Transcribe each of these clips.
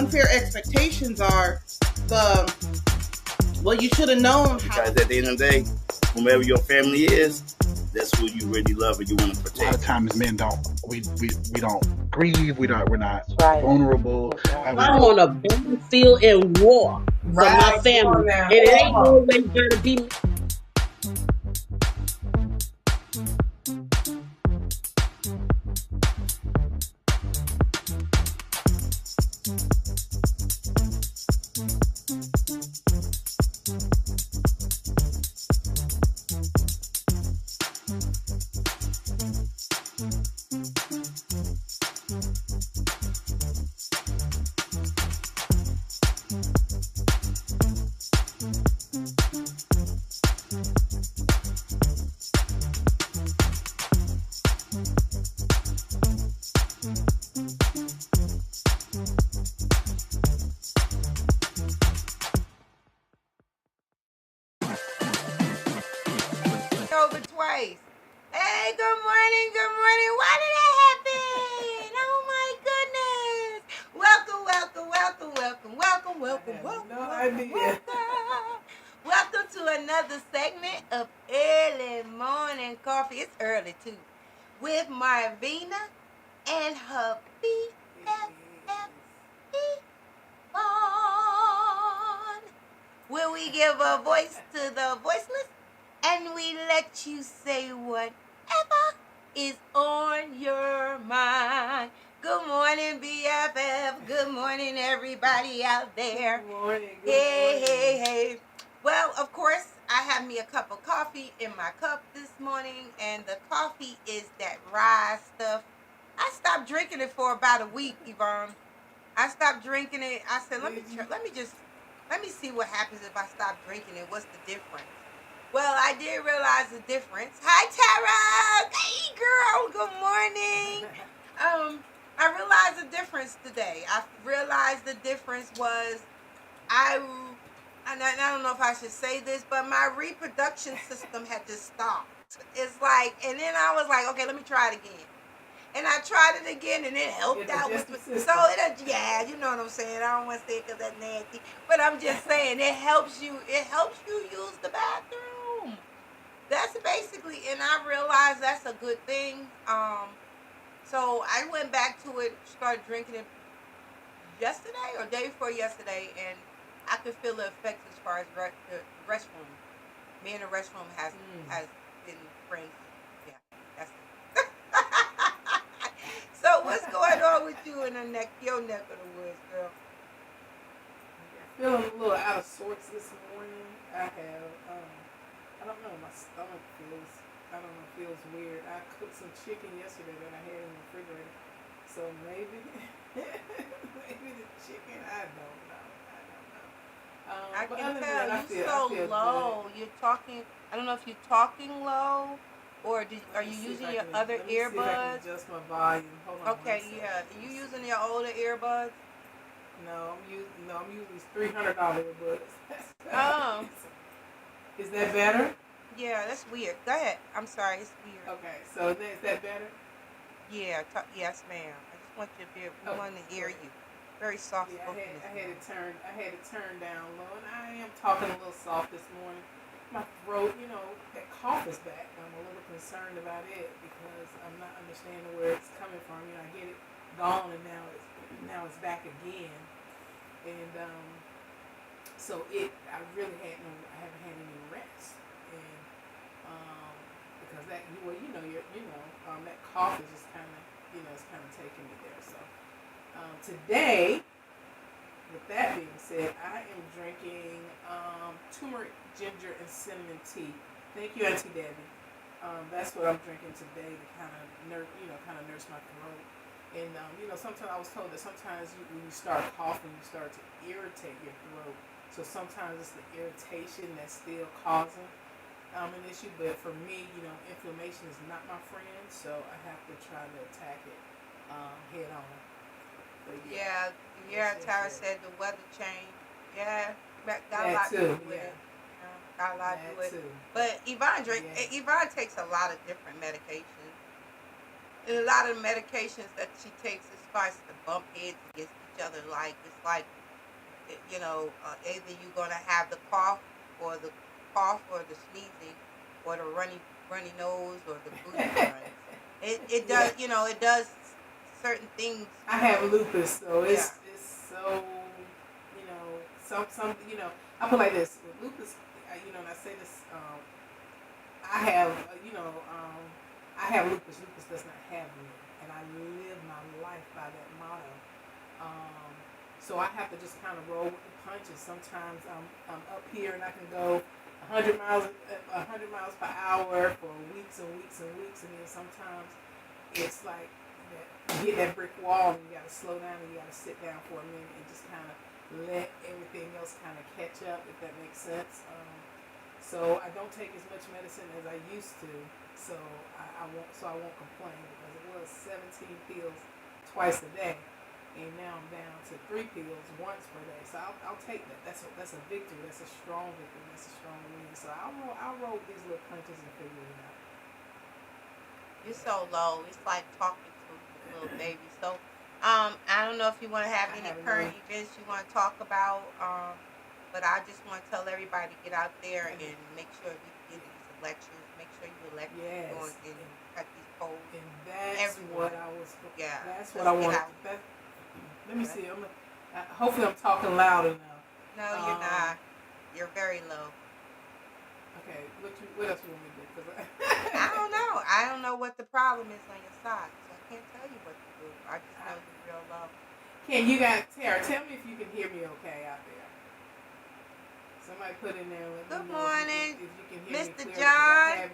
unfair expectations are well, you should have known. Because at the end of the day, whomever your family is, that's who you really love and you want to protect. A lot of times men don't, we don't grieve, we're not Right. vulnerable. I'm on a battlefield in war for my family. And it ain't always gonna be over twice. Hey, good morning, good morning. Why did that happen? Oh my goodness. Welcome, welcome, welcome, welcome, welcome, welcome, welcome, no welcome, idea. welcome. Welcome to another segment of Early Morning Coffee. It's early too. With Marvina and her BFFE on. Where we give a voice to the voiceless and we let you say whatever is on your mind. Good morning, BFF. Good morning, everybody out there. Good morning. Hey. Well, of course, I have me a cup of coffee in my cup this morning, and the coffee is that rye stuff. I stopped drinking it for about a week, Yvonne. I stopped drinking it. I said, let me see what happens if I stop drinking it. What's the difference? Well, I did realize the difference. Hi, Tara. Hey, girl. Good morning. I realized the difference today. I realized the difference was I don't know if I should say this, but my reproduction system had just stopped. It's like, and then I was like, okay, let me try it again. And I tried it again, and it helped out with you know what I'm saying. I don't want to say it because that's nasty, but I'm just saying it helps you use the bathroom. That's basically, and I realized that's a good thing. So I went back to it, started drinking it yesterday or day before yesterday, and I could feel the effects as far as the restroom. Me and the restroom has been friends. Yeah, that's it. So what's going on with you in your neck of the woods, girl? Feeling a little out of sorts this morning. I have, I don't know, my stomach feels weird. I cooked some chicken yesterday that I had in the refrigerator. So maybe the chicken, I don't know. I can tell you're so low. Good. You're talking, I don't know if you're talking low or are you using your other earbuds? See if I can adjust my volume. Hold on. Okay, yeah. Are you using your older earbuds? No, I'm using these $300 earbuds. Oh. Is that better? Yeah, that's weird. Go ahead. I'm sorry, it's weird. Okay, so is that better? Yeah, yes, ma'am. I just want you to we want to hear you. Very soft spoken. Yeah, I had it turned down low, and I am talking a little soft this morning. My throat, that cough is back. I'm a little concerned about it because I'm not understanding where it's coming from. I get it gone, and now it's back again, and so I haven't had any rest, and because that that cough is just kind of it's kind of taking me there. So today, with that being said, I am drinking turmeric, ginger, and cinnamon tea. Thank you, Auntie Debbie. That's what I'm drinking today to kind of nurse my throat. And sometimes I was told that sometimes when you start coughing, you start to irritate your throat. So sometimes it's the irritation that's still causing an issue. But for me, inflammation is not my friend, so I have to try to attack it head on. But yeah, Tara said the weather changed. Yeah, got a lot to do with it. Got a lot to do with it. But Yvonne takes a lot of different medications. And a lot of medications that she takes as far as the bump heads against each each other. Like it's like either you're gonna have the cough or the sneezing, or the runny nose, or the booty runs. It does it does certain things. I have lupus, so it's so some I put like this with lupus. And I say this. I have I have lupus. Lupus does not have me, and I live my life by that motto. So I have to just kind of roll with the punches. Sometimes I'm up here and I can go 100 miles per hour for weeks and weeks and weeks, and then sometimes it's like that you hit that brick wall and you got to slow down and you got to sit down for a minute and just kind of let everything else kind of catch up, if that makes sense. So I don't take as much medicine as I used to, so I won't complain, because it was 17 pills twice a day, and now I'm down to 3 pills once per day. So I'll take that. That's a victory. That's a strong victory. That's a strong win. So I'll roll these little punches and figure it out. You're so low. It's like talking to a little baby. So I don't know if you want to have any current events you want to talk about. But I just want to tell everybody to get out there and make sure we get these elections. Make sure you elect people and cut these polls. And that's what I was. Yeah. That's what I want. Let me see. Hopefully I'm talking loud enough. No, you're not. You're very low. Okay. What else you want me to do? I don't know. I don't know what the problem is on your side, so I can't tell you what to do. I just know you're real low. Tara, tell me if you can hear me okay out there. Somebody put in there. Good morning, if you can hear Mr. me John.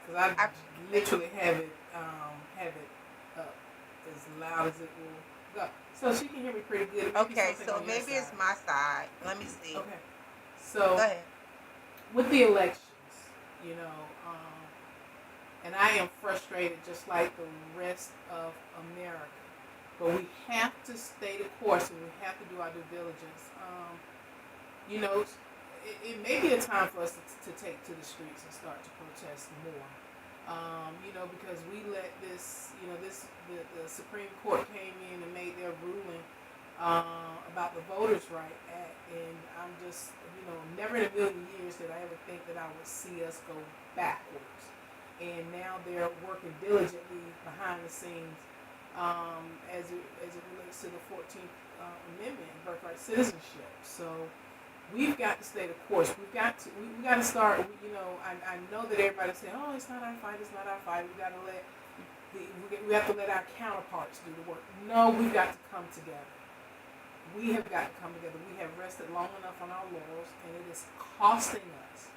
Because I literally have it up as loud as it will go. So she can hear me pretty good. Okay, so maybe it's my side. Let me see. Okay. So go ahead. With the elections, and I am frustrated just like the rest of America. But we have to stay the course, and we have to do our due diligence. It may be a time for us to take to the streets and start to protest more. Because we let the Supreme Court came in and made their ruling about the Voters' Right Act, and I'm just, never in a million years did I ever think that I would see us go backwards. And now they're working diligently behind the scenes as it relates to the 14th Amendment, birthright citizenship. So we've got to stay the course. We got to start. I know that everybody's saying, "Oh, it's not our fight. It's not our fight." We have to let our counterparts do the work. No, we've got to come together. We have got to come together. We have rested long enough on our laurels, and it is costing us.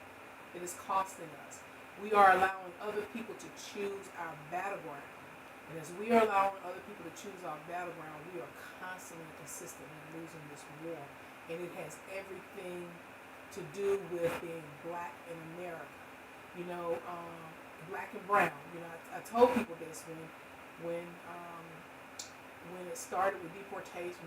It is costing us. We are allowing other people to choose our battleground. And as we are allowing other people to choose our battleground, we are constantly and consistently losing this war. And it has everything to do with being black in America. Black and brown. I told people this when it started with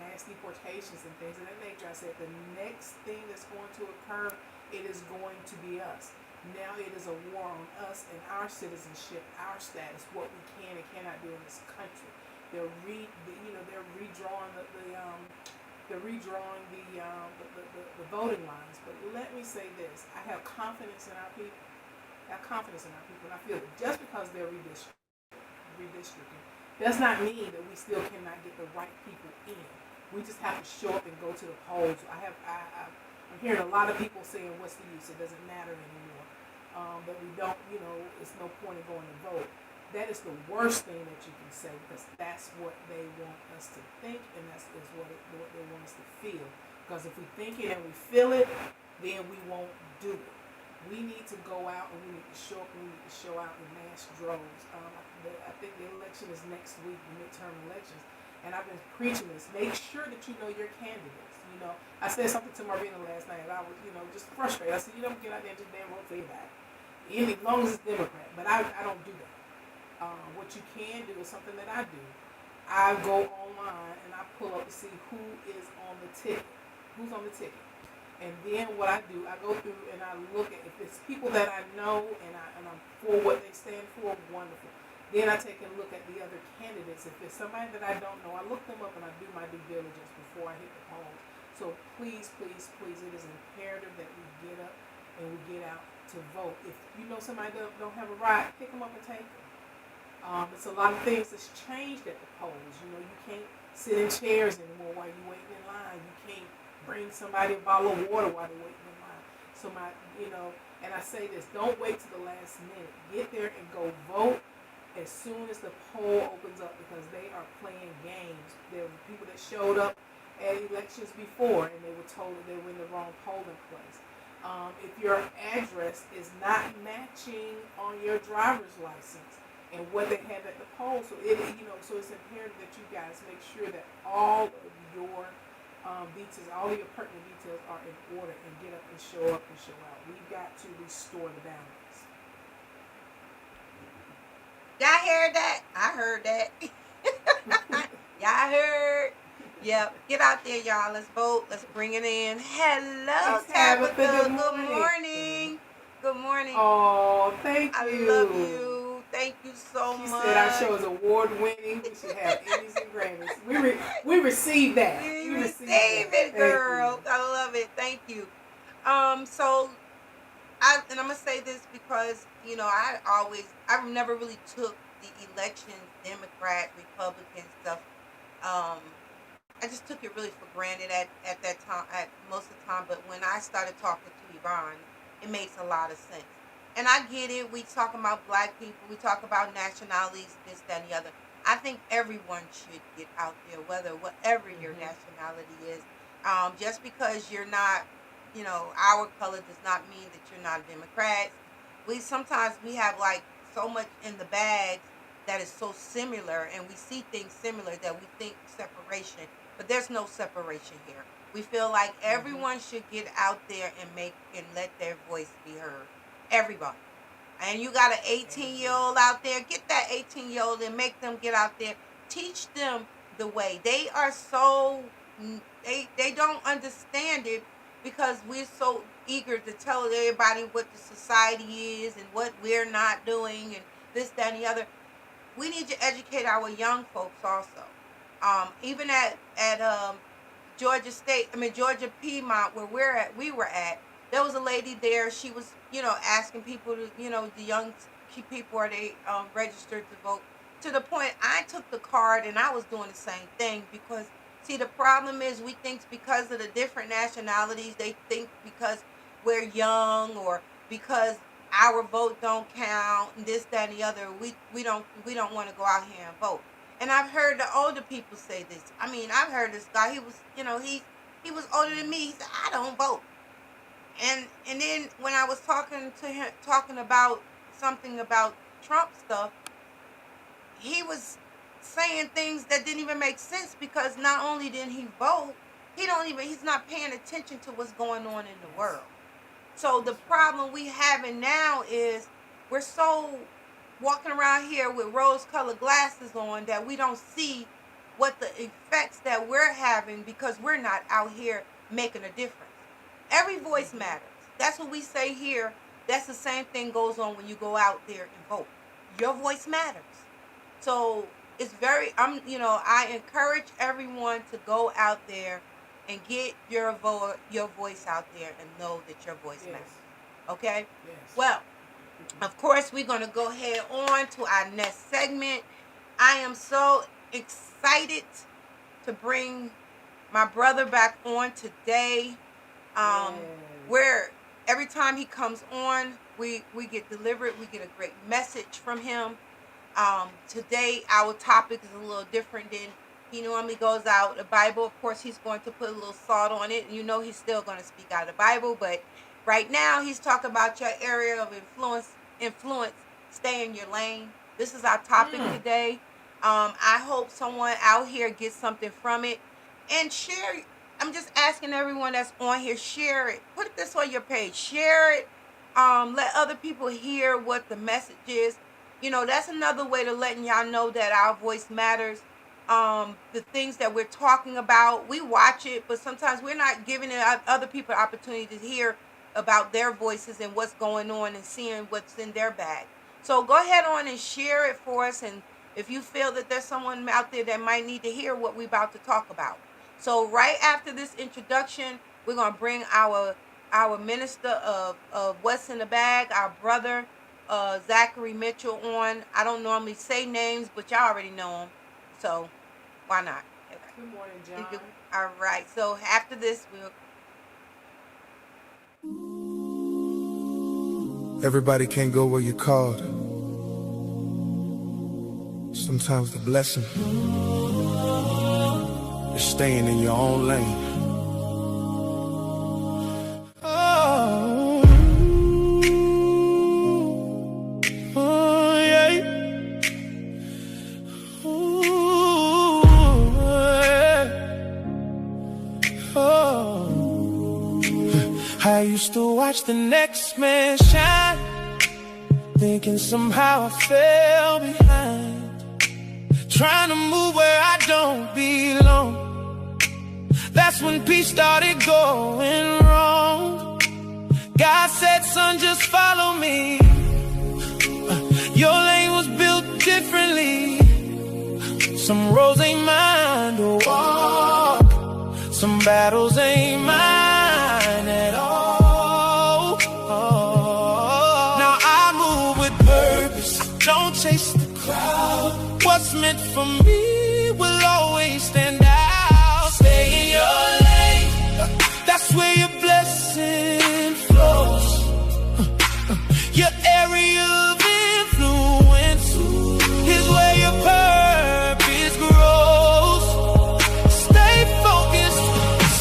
mass deportations and things of that nature. I said the next thing that's going to occur, it is going to be us. Now it is a war on us and our citizenship, our status, what we can and cannot do in this country. They're redrawing the voting lines. But let me say this: I have confidence in our people. And I feel that just because they're redistricting does not mean that we still cannot get the right people in. We just have to show up and go to the polls. I'm hearing a lot of people saying, "What's the use? It doesn't matter anymore." But we don't, it's no point in going to vote. That is the worst thing that you can say, because that's what they want us to think, and that's what they want us to feel. Because if we think it and we feel it, then we won't do it. We need to go out and we need to show up and we need to show out in mass droves. I think the election is next week, the midterm elections. And I've been preaching this. Make sure that you know your candidates. I said something to Marina last night, and I was, just frustrated. I said, get out there and just damn vote for anybody. As long as it's Democrat. But I don't do that. What you can do is something that I do. I go online and I pull up to see who is on the ticket. Who's on the ticket. And then what I do, I go through and I look at, if it's people that I know and I'm for what they stand for, wonderful. Then I take a look at the other candidates. If it's somebody that I don't know, I look them up and I do my due diligence before I hit the polls. So please, please, please, it is imperative that we get up and we get out to vote. If you know somebody that don't have a ride, pick them up and take them. It's a lot of things that's changed at the polls. You know, you can't sit in chairs anymore while you're waiting in line. You can't bring somebody a bottle of water while they're waiting in line. So and I say this, don't wait to the last minute. Get there and go vote as soon as the poll opens up, because they are playing games. There were people that showed up at elections before and they were told that they were in the wrong polling place. If your address is not matching on your driver's license and what they have at the poll, so it's imperative that you guys make sure that all of your details, all of your pertinent details are in order, and get up and show out. We've got to restore the balance. Y'all heard that? I heard that. Y'all heard? Yep. Get out there, y'all. Let's vote. Let's bring it in. Hello, Tabitha. Good morning. Good morning. Oh, thank you. I love you. Thank you so much. She said our show is award-winning. We should have Emmys and Grammys. We received that. We received it, girl. I love it. Thank you. So I'm gonna say this because I never really took the elections, Democrat, Republican stuff. I just took it really for granted at that time, at most of the time. But when I started talking to Yvonne, it makes a lot of sense. And I get it. We talk about black people. We talk about nationalities, this, that, and the other. I think everyone should get out there, whatever your nationality is. Just because you're not, our color does not mean that you're not a Democrat. Sometimes we have like so much in the bags that is so similar, and we see things similar that we think separation, but there's no separation here. We feel like everyone should get out there and let their voice be heard. Everybody. And you got an 18-year-old out there, get that 18-year-old and make them get out there. Teach them the way. They are so, they don't understand it because we're so eager to tell everybody what the society is and what we're not doing and this, that, and the other. We need to educate our young folks also. Even at Georgia Piedmont, where we were at, there was a lady there. She was, asking people to, the young people, are they registered to vote? To the point, I took the card and I was doing the same thing because, see, the problem is we think because of the different nationalities, they think because we're young or because our vote don't count and this, that, and the other, we don't want to go out here and vote. And I've heard the older people say this. I mean, I've heard this guy. He was, he was older than me. He said, I don't vote. And then when I was talking to him, talking about something about Trump stuff, he was saying things that didn't even make sense because not only didn't he vote, he's not paying attention to what's going on in the world. So the problem we having now is we're so walking around here with rose-colored glasses on that we don't see what the effects that we're having because we're not out here making a difference. Every voice matters. That's what we say here. That's the same thing goes on when you go out there and vote. Your voice matters. So it's I encourage everyone to go out there and get your voice out there and know that your voice matters. Okay? Yes. Well, of course, we're going to go ahead on to our next segment. I am so excited to bring my brother back on today. Where every time he comes on, we get delivered. We get a great message from him. Today, our topic is a little different than he normally goes out. The Bible, of course, he's going to put a little salt on it. And he's still going to speak out of the Bible. But right now, he's talking about your area of influence. Stay in your lane. This is our topic today. I hope someone out here gets something from it. And share. I'm just asking everyone that's on here, share it. Put this on your page. Share it. Let other people hear what the message is. That's another way to letting y'all know that our voice matters. The things that we're talking about, we watch it, but sometimes we're not giving other people opportunity to hear about their voices and what's going on and seeing what's in their bag. So go ahead on and share it for us. And if you feel that there's someone out there that might need to hear what we're about to talk about. So right after this introduction, we're going to bring our minister of What's in the Bag, our brother, Zackary Mitchell on. I don't normally say names, but y'all already know him. So why not? Good morning, John. All right. So after this, we'll... Everybody can't go where you're called. Sometimes the blessing is staying in your own lane. Oh, oh yeah. Ooh, yeah. Oh. I used to watch the next man shine, thinking somehow I fell behind, trying to move where I don't belong. That's when peace started going wrong. God said, son, just follow me. Your lane was built differently. Some roads ain't mine to walk, some battles ain't mine at all. Now I move with purpose, don't chase the crowd. What's meant for me will always stand out. Stay in your lane, that's where your blessing flows. Your area of influence is where your purpose grows. Stay focused,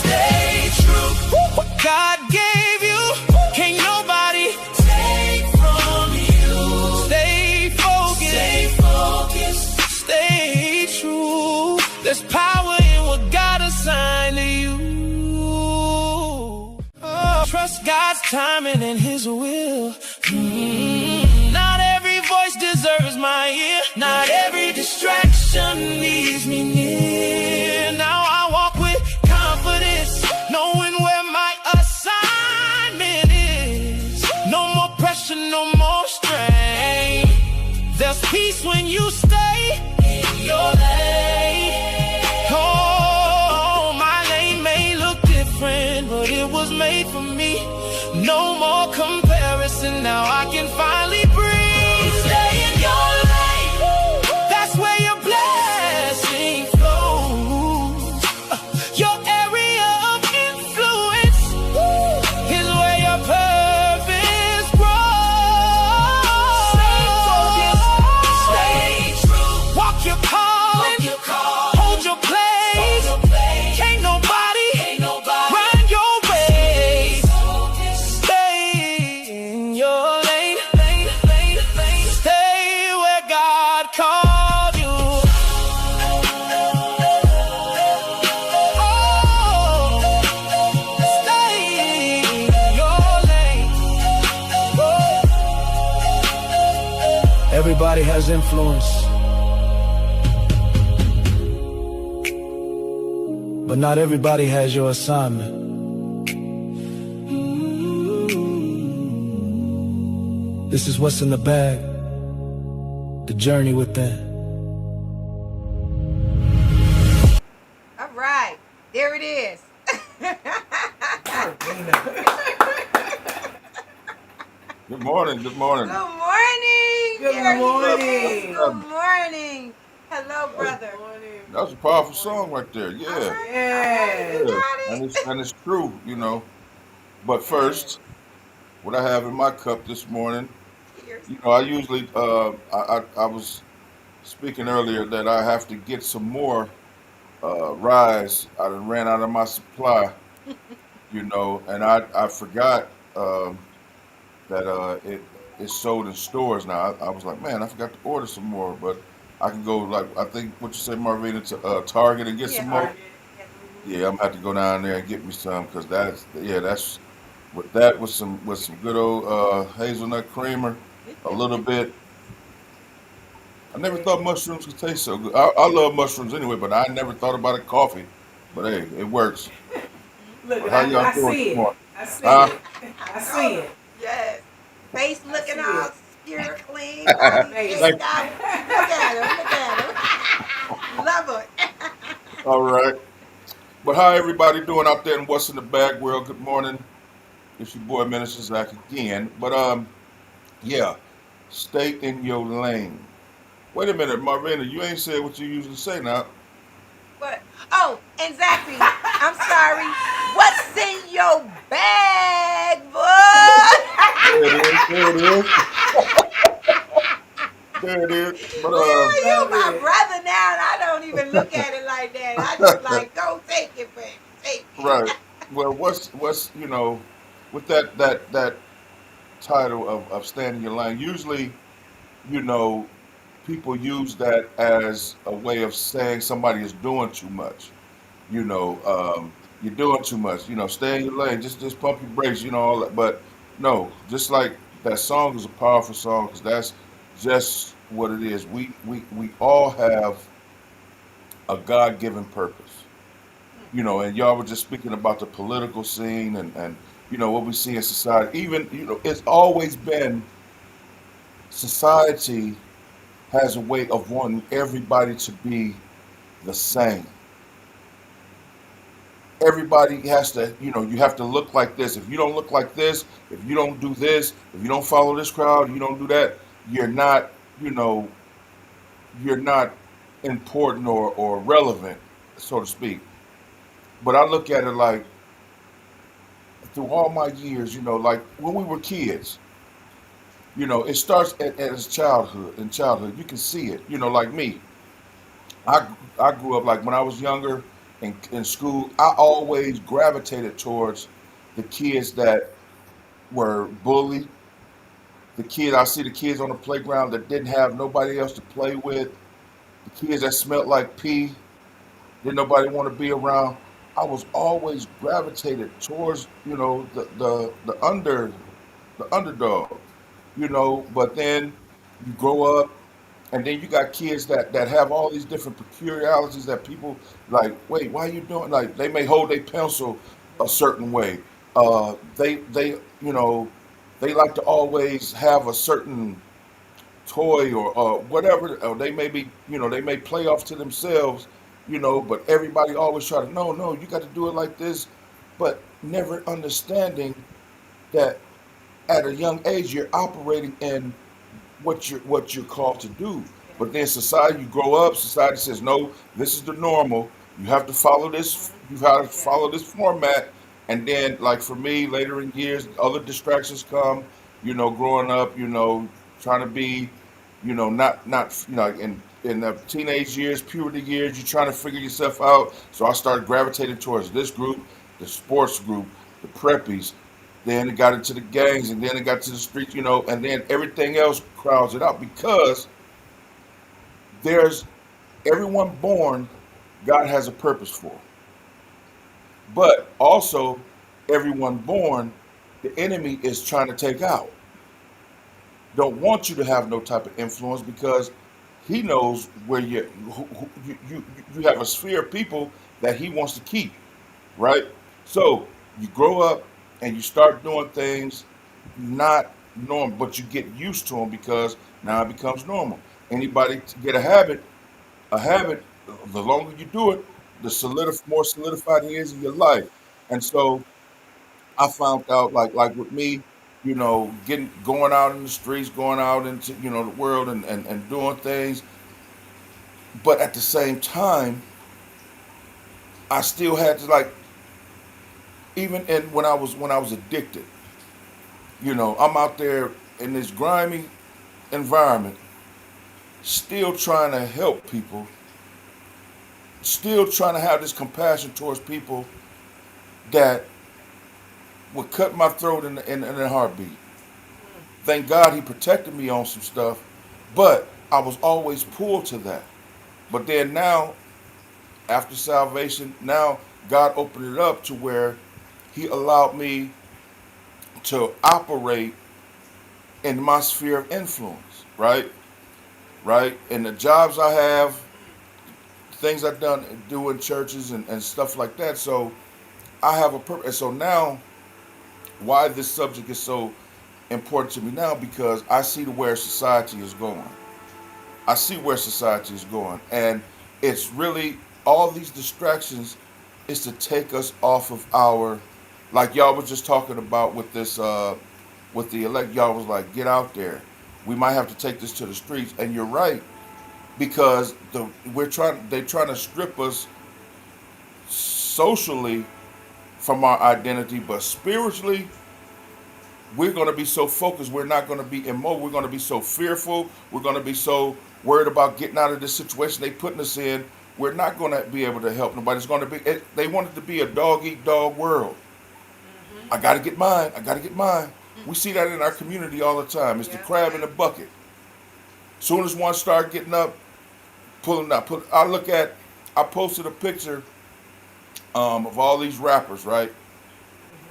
stay true. What God gave you, can't nobody take from you. Stay focused, stay true. There's power in what God assigned to you. Oh, trust God's timing and His will. Not every voice deserves my ear. Not every distraction needs me near. Now I walk with confidence, knowing where my assignment is. No more pressure, no more strain. There's peace when you stay in your lane. Oh, my lane may look different, but it was made for me. No more comparison, now I can finally breathe. Stay in your lane, that's where your blessing flows. Your area of influence is where your purpose grows. Stay focused, stay true. Walk your calling, hold your place. Can't nobody run your way. Stay in your lane, stay where God called you. Oh, stay in your lane. Everybody has influence, but not everybody has your assignment. This is what's in the bag, the journey within. All right. There it is. Good morning. Good morning. Good morning. Good There he morning. is. Good morning. Hello, brother. That was a powerful song right there. Yeah. Yeah. You got it? And it's true, you know. But first, what I have in my cup this morning, Cheers. you know, I usually I was speaking earlier that I have to get some more rye. I done ran out of my supply, you know, and I forgot that it's sold in stores now. I was like, man, I forgot to order some more, but I can go, like, I think what you say, Marvina, to Target and get some more. Yeah, I'm gonna have to go down there and get me some, because that's with some good old hazelnut creamer, a little bit. I never thought mushrooms could taste so good. I love mushrooms anyway, but I never thought about a coffee. But hey, it works. Look, How y'all I doing see this it. morning? I see Huh? it. I see it. Yes. Face looking see all it. pure, clean, body Amazing. shaped out. Look at him. Look at him. Love it. All right. But how everybody doing out there in What's in the Bag world? Good morning. It's your boy Minister Zach again. But yeah, stay in your lane. Wait a minute, Marvina, you ain't said what you usually say now. What? Oh, exactly. I'm sorry. What's in your bag, There boy? it is. There it is. There it is. But Well, you Love my it. brother now, and I don't even look at it like that. I just like, go take it, baby. Take it. right. Well, what's with that title of staying in your lane? Usually, you know, people use that as a way of saying somebody is doing too much. You know, you're doing too much. Stay in your lane. Just pump your brakes. All that. But no, just like that song is a powerful song because that's just what it is. We all have a God given purpose. And y'all were just speaking about the political scene and what we see in society. Even it's always been society has a way of wanting everybody to be the same. Everybody has to, you have to look like this. If you don't look like this, if you don't do this, if you don't follow this crowd, you don't do that, you're not, you know, you're not important or relevant, so to speak. But I look at it like through all my years, like when we were kids, it starts as childhood. In childhood, you can see it. Like me, I grew up like when I was younger in school. I always gravitated towards the kids that were bullied. I see the kids on the playground that didn't have nobody else to play with. The kids that smelled like pee, didn't nobody want to be around. I was always gravitated towards the underdog. But then you grow up and then you got kids that have all these different peculiarities that people like. Wait, why are you doing? Like they may hold their pencil a certain way. They they like to always have a certain toy or whatever. Or they may be they may play off to themselves. But everybody always try to no, you got to do it like this, but never understanding that at a young age you're operating in what you're called to do. But then society, you grow up, society says, no, this is the normal. You have to follow this. You have to Yeah. follow this format. And then, like for me, later in years, other distractions come. Growing up, trying to be, not in the teenage years, puberty years, you're trying to figure yourself out. So I started gravitating towards this group, the sports group, the preppies. Then it got into the gangs, and then it got to the streets, and then everything else crowds it out because there's everyone born, God has a purpose for. But also, everyone born, the enemy is trying to take out. Don't want you to have no type of influence because he knows where you have a sphere of people that he wants to keep, right? So you grow up and you start doing things not normal, but you get used to them because now it becomes normal. Anybody to get a habit, the longer you do it, more solidified it is in your life. And so I found out, like with me, going out in the streets, going out into the world and doing things, but at the same time, I still had to like even in when I was addicted. I'm out there in this grimy environment, still trying to help people, still trying to have this compassion towards people that would cut my throat in a heartbeat. Thank God he protected me on some stuff, but I was always pulled to that. But then now, after salvation, now God opened it up to where he allowed me to operate in my sphere of influence, right? Right? And the jobs I have, things I've done do in churches and stuff like that. So I have a purpose. And so now, why this subject is so important to me now because I see where society is going. I see where society is going, and it's really all these distractions is to take us off of our, like y'all was just talking about with this, with the elect. Y'all was like, get out there. We might have to take this to the streets, and you're right because they're trying to strip us socially from our identity, but spiritually we're going to be so focused. We're not going to be immobile. We're going to be so fearful. We're going to be so worried about getting out of this situation they putting us in. We're not going to be able to help nobody. It's going to be. They want it to be a dog eat dog world. I got to get mine. I got to get mine. We see that in our community all the time. It's the crab in the bucket. Soon as one start getting up, pulling out. I posted a picture of all these rappers, right?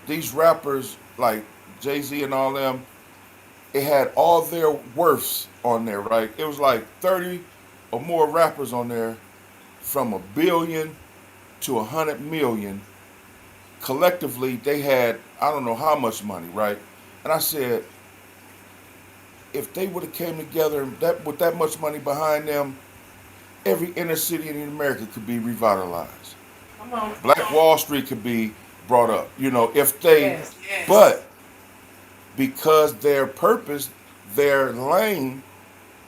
These rappers like Jay-Z and all them, it had all their worths on there, right? It was like 30 or more rappers on there from 1 billion to 100 million. Collectively, they had, I don't know how much money, right? And I said, if they would have came together with that much money behind them, every inner city in America could be revitalized. Come on. Black Wall Street could be brought up, if they, Yes. but because their purpose, their lane,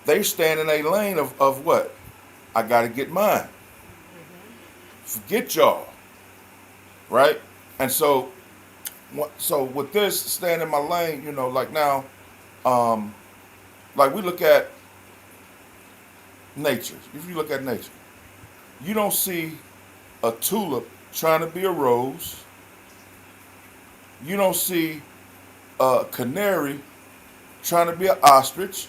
they stand in a lane of what? I got to get mine. Forget y'all, right? And so with this, staying in my lane, like now, like we look at nature. If you look at nature, you don't see a tulip trying to be a rose. You don't see a canary trying to be an ostrich.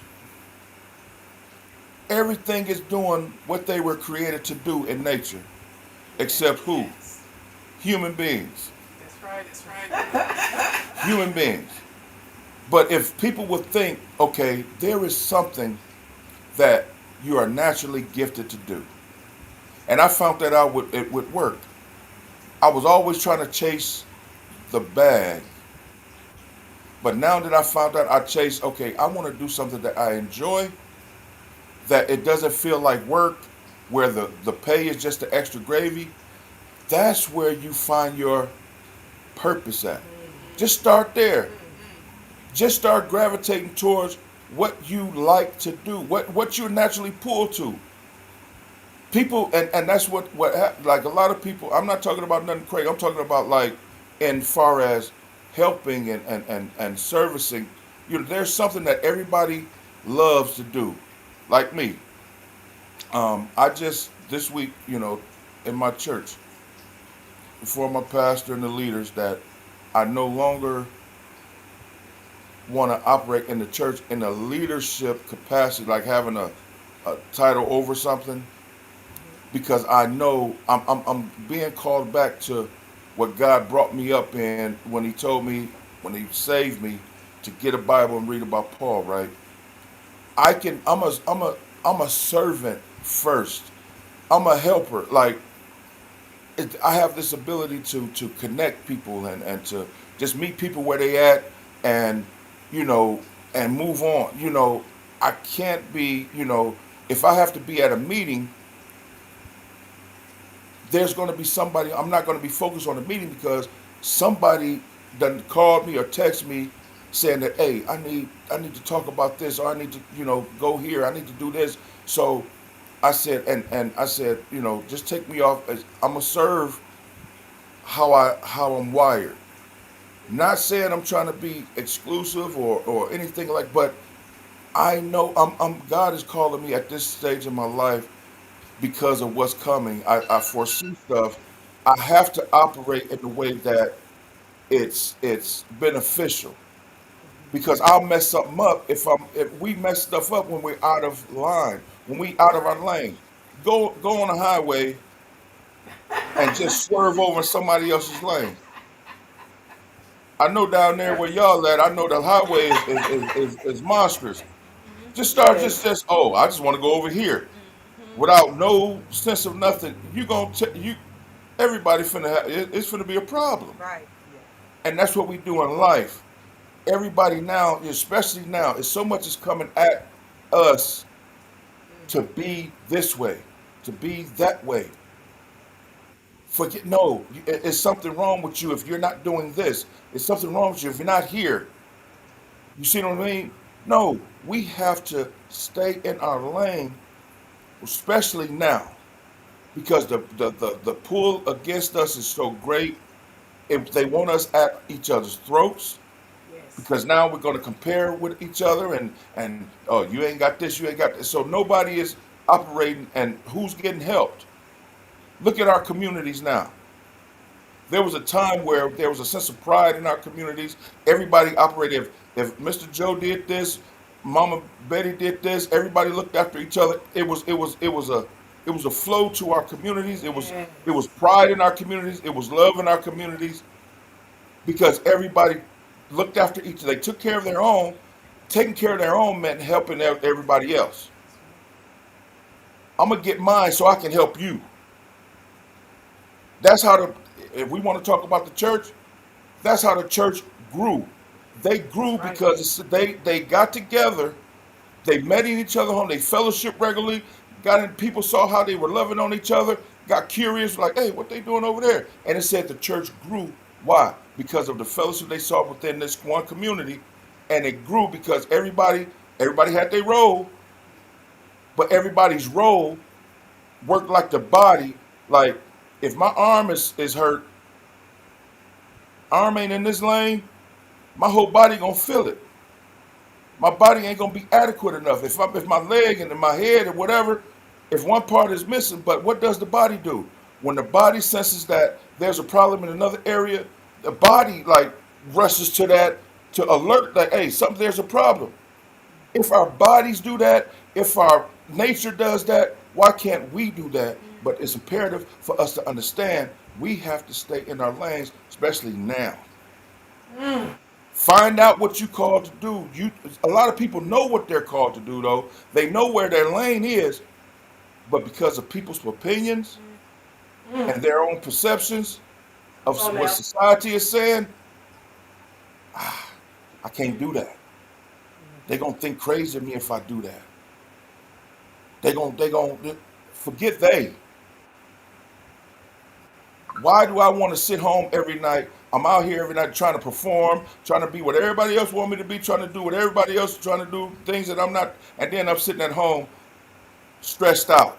Everything is doing what they were created to do in nature, except who? Yes. Human beings. That's right. That's right. Human beings. But if people would think, okay, there is something that you are naturally gifted to do. And I found that out with work. I was always trying to chase the bag. But now that I found out okay, I want to do something that I enjoy, that it doesn't feel like work, where the pay is just the extra gravy. That's where you find your purpose at. Just start there. Just start gravitating towards what you like to do, what you're naturally pulled to. People, and that's what like a lot of people, I'm not talking about nothing crazy. I'm talking about like in far as helping and servicing. There's something that everybody loves to do. Like me. I just, this week, in my church, before my pastor and the leaders, that I no longer want to operate in the church in a leadership capacity, like having a title over something, because I know I'm being called back to what God brought me up in when He told me, when He saved me, to get a Bible and read about Paul. Right? I'm a servant first. I'm a helper. Like I have this ability to connect people and to just meet people where they at and and move on. I can't be, if I have to be at a meeting, there's going to be somebody, I'm not going to be focused on the meeting because somebody done called me or text me saying that, hey, I need to talk about this, or I need to, go here, I need to do this. So I said, and I said, just take me off. I'm gonna serve how I'm wired. Not saying I'm trying to be exclusive or anything like, but I know God is calling me at this stage in my life because of what's coming. I foresee stuff. I have to operate in a way that it's beneficial, because I'll mess something up if we mess stuff up when we're out of line, when we out of our lane. Go on a highway and just swerve over somebody else's lane. I know down there where y'all at, I know the highway is monstrous. Just start just I just want to go over here without no sense of nothing. Everybody finna it's finna be a problem. Right. And that's what we do in life. everybody now, especially now, is so much is coming at us to be this way, to be that way. Forget no, it's something wrong with you if you're not doing this. It's something wrong with you if you're not here. You see what I mean? No, we have to stay in our lane, especially now, because the pull against us is so great. If they want us at each other's throats, Yes. because now we're going to compare with each other and oh, you ain't got this, you ain't got this. So nobody is operating, and who's getting helped? Look at our communities now. There was a time where there was a sense of pride in our communities. Everybody operated. If Mr. Joe did this, Mama Betty did this. Everybody looked after each other. It was a flow to our communities. It was Yes. pride in our communities. It was love in our communities because everybody looked after each other. They took care of their own. Taking care of their own meant helping everybody else. That's right. I'm gonna get mine so I can help you. That's how the. If we want to talk about the church, that's how the church grew. They That's grew right. because they got together, they met in each other home, they fellowship regularly, got in, people saw how they were loving on each other, got curious, like, hey, what they doing over there? And it said the church grew. Why? Because of the fellowship they saw within this one community, and it grew because everybody had their role, but everybody's role worked like the body. Like if my arm is hurt, arm ain't in this lane, my whole body gonna feel it. My body ain't gonna be adequate enough. If my leg and my head or whatever, if one part is missing, but what does the body do? When the body senses that there's a problem in another area, the body like rushes to that to alert that hey, something there's a problem. If our bodies do that, if our nature does that, why can't we do that? But it's imperative for us to understand we have to stay in our lanes, especially now. Mm. Find out what you called to do. A lot of people know what they're called to do, though. They know where their lane is, but because of people's opinions Mm. and their own perceptions Come of on what now. society is saying, I can't do that. They're gonna think crazy of me if I do that. They gonna forget they. Why do I want to sit home every night? I'm out here every night trying to perform, trying to be what everybody else want me to be, trying to do what everybody else is trying to do, things that I'm not, and then I'm sitting at home stressed out,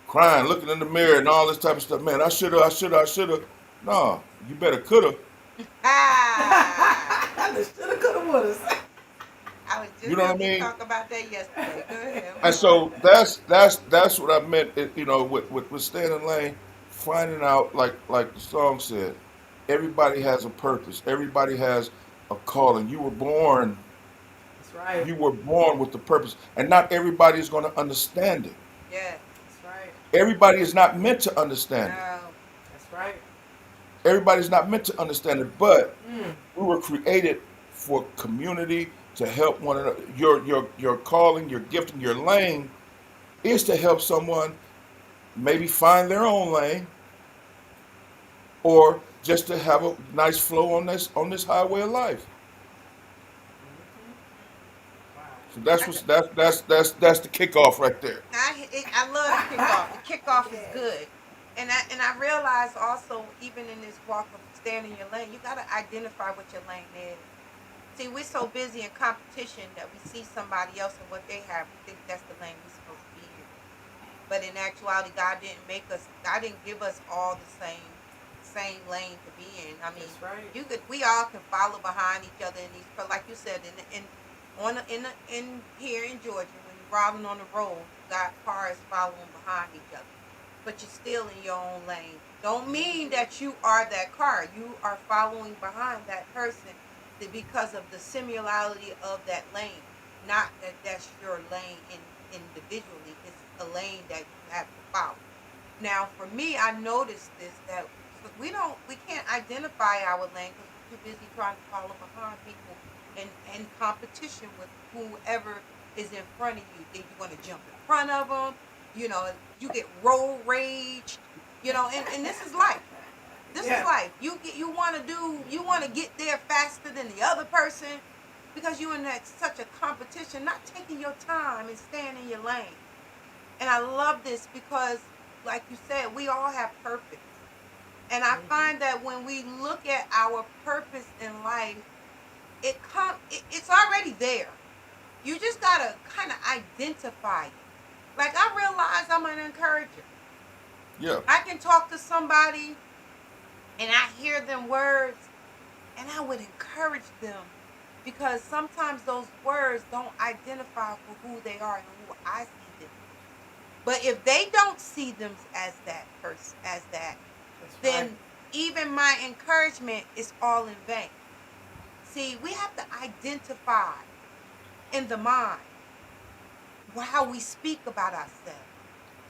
crying, looking in the mirror and all this type of stuff. Man, I shoulda, I shoulda, I shoulda. No, you better coulda. Ah, The shoulda, coulda, woulda. I was You just know what I going to mean? talk about that yesterday. Go ahead. I'm And sorry. so that's what I meant. With staying in lane, finding out like the song said, everybody has a purpose. Everybody has a calling. That's right. You were born with the purpose, and not everybody is going to understand it. Yes. That's right. Everybody is not meant to understand it. No. That's right. Everybody's not meant to understand it, but Mm. we were created for community to help one another. Your calling, your gifting, your lane is to help someone maybe find their own lane or just to have a nice flow on this highway of life. Wow. So that's the kickoff right there. I love the kickoff. The kickoff is Yes. good. And I realize also, even in this walk of staying in your lane, you got to identify what your lane is. See, we're so busy in competition that we see somebody else and what they have. We think that's the lane we're supposed to be in. But in actuality, God didn't make us. God didn't give us all the same lane to be in. I mean, That's right. we all can follow behind each other in these. But like you said, in here in Georgia, when you're riding on the road, you got cars following behind each other. But you're still in your own lane. Don't mean that you are that car. You are following behind that person because of the similarity of that lane. Not that that's your lane individually. It's a lane that you have to follow. Now, for me, I noticed this that we can't identify our lane because we're too busy trying to follow behind people in competition with whoever is in front of you. Then you're going to jump in front of them. You know, you get road rage. And this is life. This is Yeah. life. You want to get there faster than the other person because you're in such a competition, not taking your time and staying in your lane. And I love this because, like you said, we all have purpose. And I find that when we look at our purpose in life, it's already there. You just gotta kind of identify it. Like I realize I'm an encourager. Yeah. I can talk to somebody and I hear them words and I would encourage them because sometimes those words don't identify for who they are and who I see them. But if they don't see them as that person, then right. even my encouragement is all in vain. See, we have to identify in the mind how we speak about ourselves.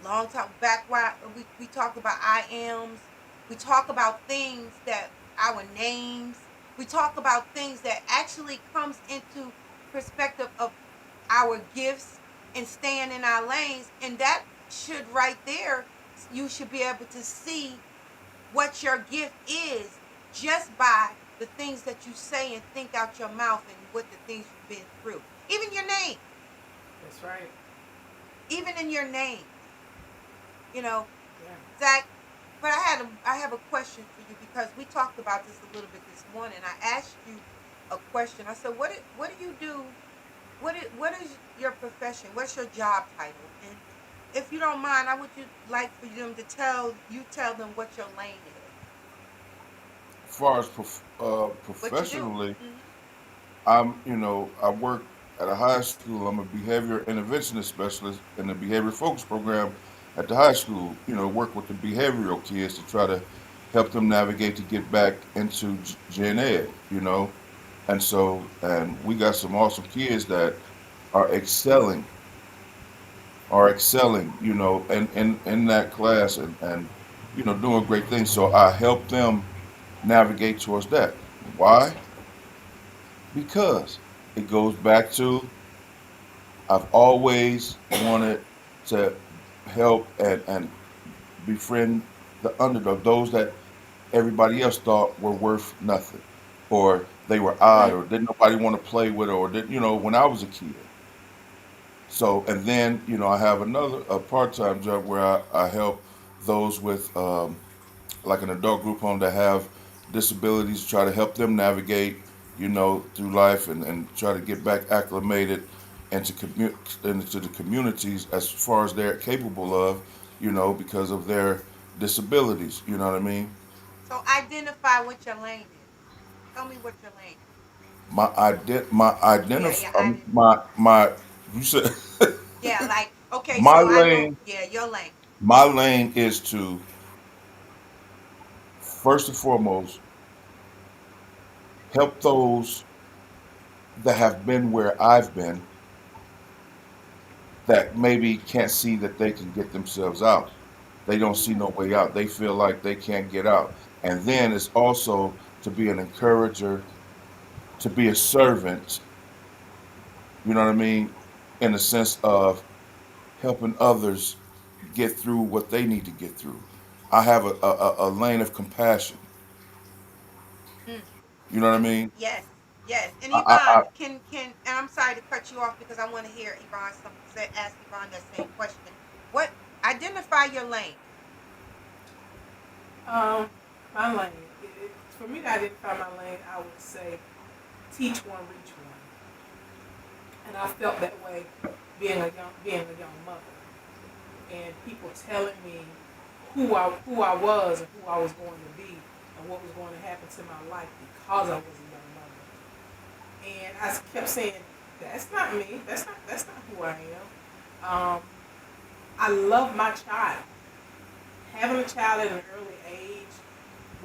Long time back, while we talked about I ams, we talk about things that our names, we talk about things that actually comes into perspective of our gifts and staying in our lanes, and that should right there, you should be able to see what your gift is just by the things that you say and think out your mouth and what the things you've been through. Even your name, That's right. even in your name, you know, Yeah. Zach. But I have a question for you because we talked about this a little bit this morning. I asked you a question. I said, what do you do? What is your profession? What's your job title? And if you don't mind, I would you like for them to tell them what your lane is. As far as What you do? professionally, Mm-hmm. I work at a high school. I'm a behavior interventionist specialist in the behavior focus program at the high school. Work with the behavioral kids to try to help them navigate to get back into gen ed. And we got some awesome kids that are excelling, in that class and doing great things. So I help them navigate towards that. Why? Because it goes back to I've always wanted to help and befriend the underdog, those that everybody else thought were worth nothing, or they were odd, or didn't nobody want to play with, or when I was a kid. So, and then, I have a part-time job where I help those with like an adult group home that have disabilities, try to help them navigate, through life and try to get back acclimated into the communities as far as they're capable of, because of their disabilities. You know what I mean? So identify what your lane is. Tell me what your lane is. My Yeah, yeah, my you said yeah. Like okay, my so I know. lane Yeah, your lane. my lane is to first and foremost help those that have been where I've been that maybe can't see that they can get themselves out. They don't see no way out. They feel like they can't get out. And then it's also to be an encourager, to be a servant, you know what I mean? In the sense of helping others get through what they need to get through. I have a lane of compassion. Mm. You know what I mean? Yes, yes. And I, I, I Yvonne, and I'm sorry to cut you off because I want to hear Yvonne ask Yvonne that same question. What identify your lane? Um, my lane. For me to identify my lane, I would say teach one, reach one. And I felt that way being a young mother, and people telling me who I was and who I was going to be and what was going to happen to my life because I was a young mother. And I kept saying, "That's not me. That's not who I am." I love my child. Having a child at an early age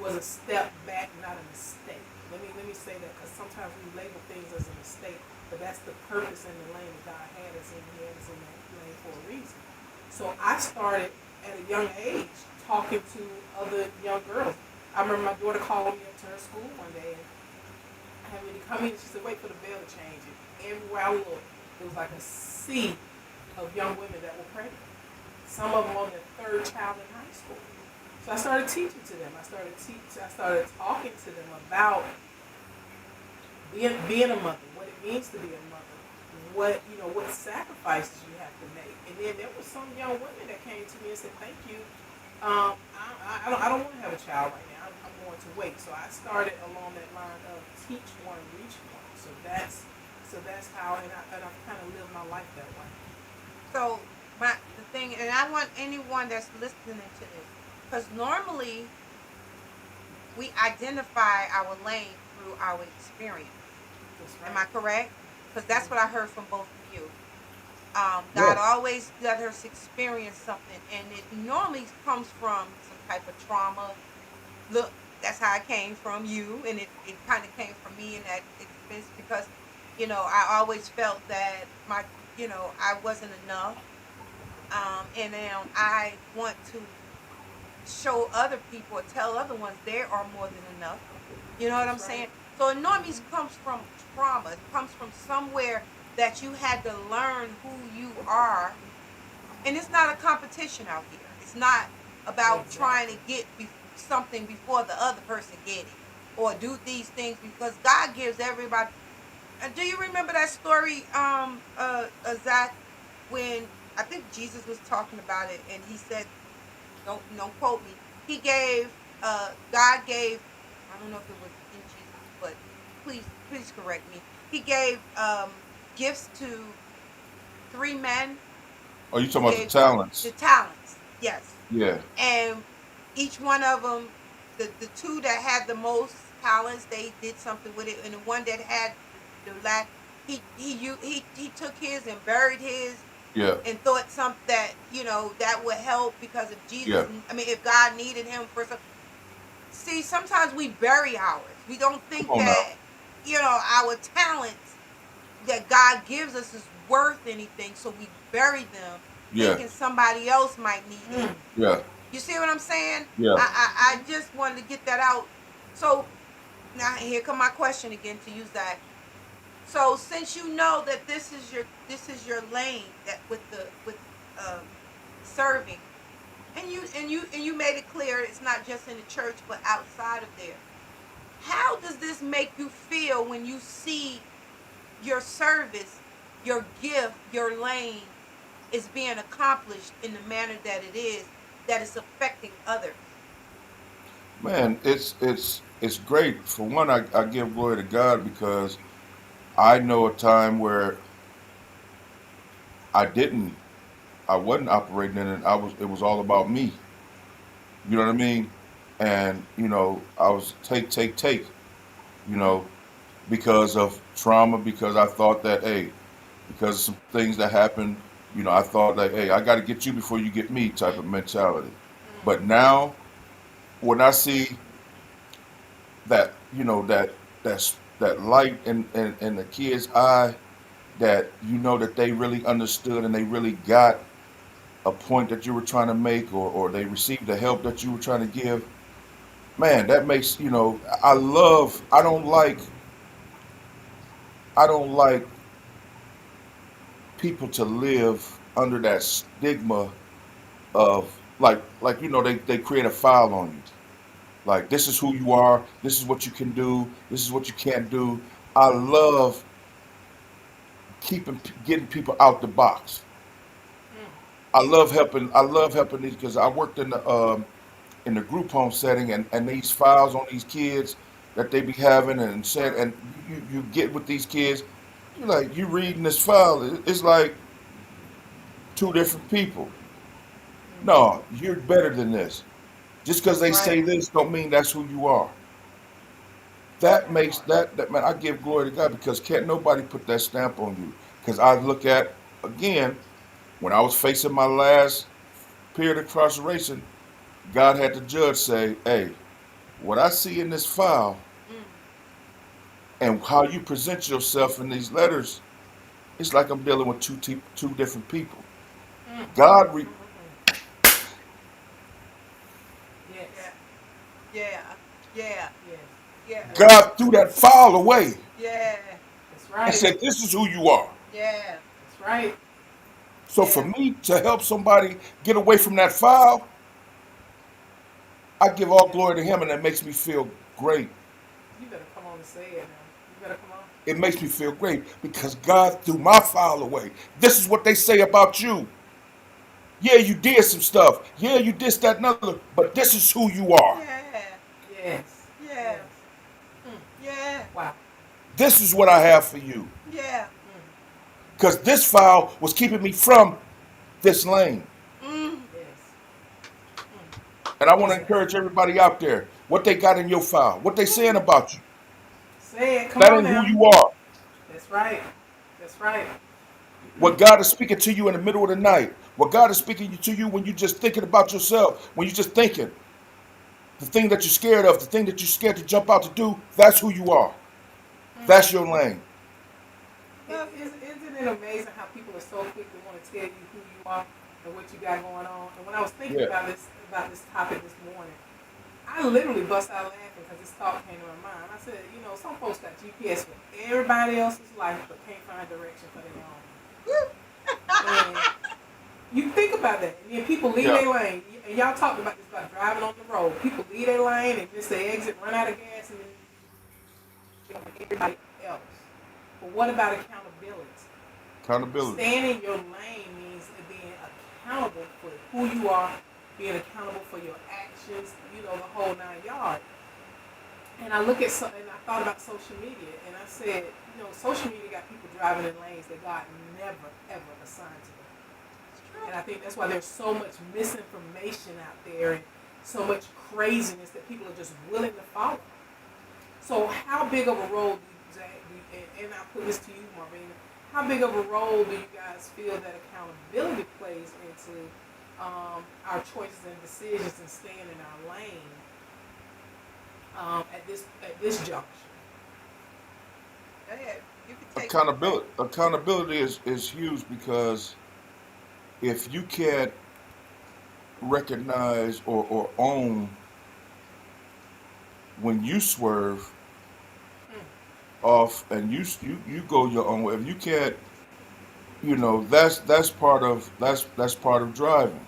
was a step back, not a mistake. Let me say that because sometimes we label things as a mistake, but that's the purpose and the lane that God had us in. He had us in that lane for a reason. So I started at a young age talking to other young girls. I remember my daughter called me up to her school one day and had me to come in. She said, "Wait for the bell to change." And everywhere I looked, it was like a sea of young women that were pregnant. Some of them on their third child in high school. So So I started teaching to them. I started talking to them about being a mother, what it means to be a mother, what sacrifices you have to make. And then there were some young women that came to me and said, "Thank you. I don't want to have a child right now. I'm going to wait." So I started along that line of teach one, reach one. So that's how, and I've kind of lived my life that way. So the thing, and I want anyone that's listening to this, because normally we identify our lane through our experience. Am I correct? Because that's what I heard from both of you. God always let us experience something, and it normally comes from some type of trauma. Look, that's how it came from you, and it kind of came from me in that experience because, I always felt that I wasn't enough. And now I want to show other people or tell other ones they are more than enough. You know what I'm saying? So it normally comes from trauma. It comes from somewhere that you had to learn who you are. And it's not a competition out here. It's not about trying to get something before the other person get it or do these things because God gives everybody. Do you remember that story, Zach, when I think Jesus was talking about it and he said, don't quote me. He gave, God gave, I don't know if it was in Jesus, but please correct me. He gave gifts to 3 men. Oh, you talking about the talents? The talents, yes. Yeah. And each one of them, the 2 that had the most talents, they did something with it, and the one that had the lack, he took his and buried his. Yeah. And thought something that that would help because if Jesus, if God needed him for some. See, sometimes we bury ours. We don't think that our talents that God gives us is worth anything, so we bury them, thinking somebody else might need it. Yeah. You see what I'm saying? Yeah. I just wanted to get that out. So now here come my question again to you, Zach. So since you know that this is your lane that with serving, and you made it clear it's not just in the church but outside of there. How does this make you feel when you see your service, your gift, your lane is being accomplished in the manner that it's affecting others? Man, it's great. For one, I give glory to God because I know a time where I wasn't operating in it. It was all about me. You know what I mean? And I was take, because of trauma, because I thought that, hey, because of some things that happened, I thought like, hey, I got to get you before you get me type of mentality. But now, when I see that, that light in the kid's eye, that that they really understood and they really got a point that you were trying to make, or they received the help that you were trying to give, man, that makes, I don't like people to live under that stigma of they create a file on you. Like, this is who you are, this is what you can do, this is what you can't do. I love getting people out the box. I love helping these because I worked in the group home setting, and these files on these kids that they be having and said, and you get with these kids, you reading this file, it's like 2 different people. No, you're better than this. Just because they say this don't mean that's who you are. That makes that man, I give glory to God because can't nobody put that stamp on you. Because I look at, again, when I was facing my last period of incarceration, God had the judge say, hey, what I see in this file and how you present yourself in these letters, it's like I'm dealing with two different people. God, God threw that file away. Yeah. That's right. And said, this is who you are. Yeah. That's right. So for me to help somebody get away from that file, I give all glory to Him, and that makes me feel great. You better come on and say it now. You better come on. It makes me feel great because God threw my file away. This is what they say about you. Yeah, you did some stuff. Yeah, you did that and other, but this is who you are. Yeah. Yes. Yeah. Yes. Mm. Yeah. Wow. This is what I have for you. Yeah. Because this file was keeping me from this lane. Mm. Yes. And I want to Jesus. encourage everybody out there, what they got in your file, what they saying about you. Say it. Come That on ain't who now. you are. That's right. That's right. What God is speaking to you in the middle of the night. What God is speaking to you when you're just thinking about yourself, when you're just thinking. The thing that you're scared of, the thing that you're scared to jump out to do, that's who you are. That's your lane. Isn't it amazing how people are so quick to want to tell you who you are and what you got going on? And when I was thinking Yeah. about this topic this morning, I literally bust out laughing because this thought came to my mind. I said, you know, some folks got GPS for everybody else's life but can't find direction for their own. And you think about that. And then people leave Yeah. their lane. And y'all talked about this about driving on the road. People leave their lane and miss their exit, run out of gas, and then everybody else. But what about accountability? Accountability. Staying in your lane means being accountable for who you are, being accountable for your actions, you know, the whole 9 yards. And I look at and I thought about social media, and I said, you know, social media got people driving in lanes that God never ever assigned to them. And I think that's why there's so much misinformation out there and so much craziness that people are just willing to follow. So how big of a role do you, Zach, and I put this to you, Marvina, how big of a role do you guys feel that accountability plays into our choices and decisions and staying in our lane at this juncture? Go ahead. You can take Accountability is huge because if you can't recognize or own when you swerve off and you go your own way, if you can't, you know, that's part of driving.